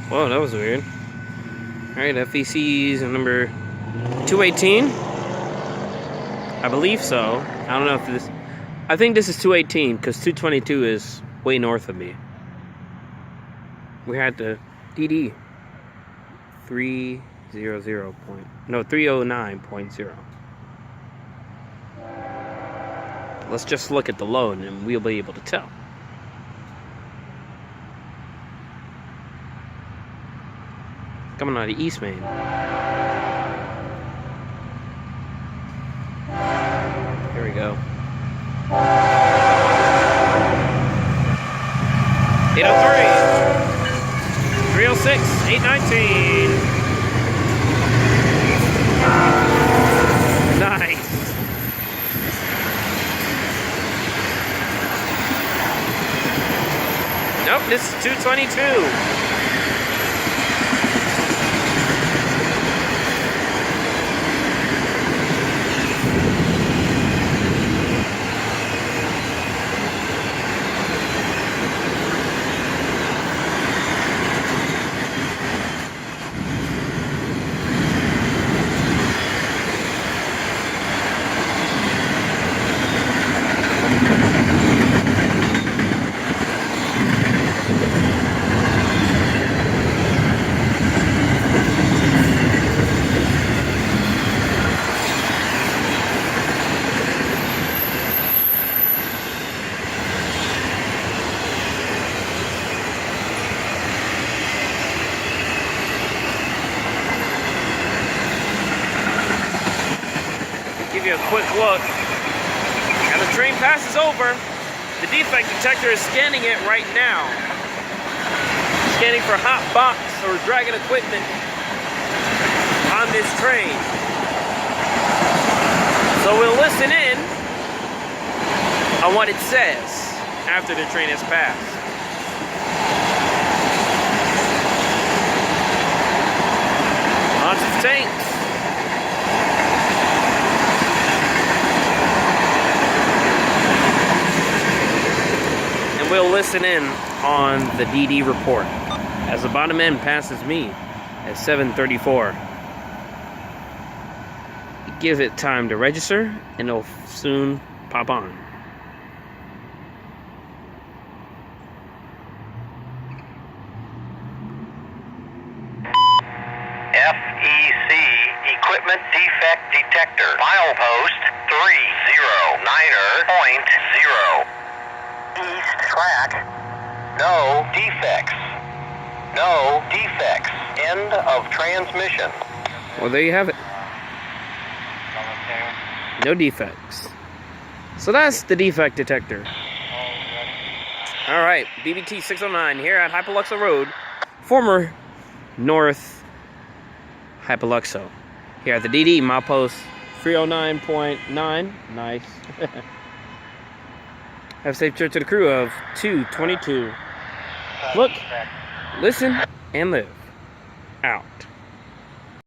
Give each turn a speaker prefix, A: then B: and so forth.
A: Whoa, that was weird. Alright, FEC's number 218. I believe so. I don't know if this... I think this is 218, because 222 is way north of me. We had the DD 309.0. Let's just look at the load and we'll be able to tell. Coming out of East Main. Here we go. 803, 306, 819. Nice. Nope, this is 222. Give you a quick look. As the train passes over, the defect detector is scanning it right now. Scanning for hot box or dragging equipment on this train. So we'll listen in on what it says after the train has passed. Lots of tanks. We'll listen in on the DD report as the bottom end passes me at 7:34. Give it time to register and it'll soon pop on.
B: FEC Equipment Defect Detector Milepost 309.0. East track, no defects. No defects. End of transmission.
A: Well, there you have it. No defects. So that's the defect detector. Alright, BBT 609 here at HYPOLUXO Road, former North HYPOLUXO. Here at the DD, milepost 309.9. Nice. Have a safe trip to the crew of 222. Look, listen, and live. Out.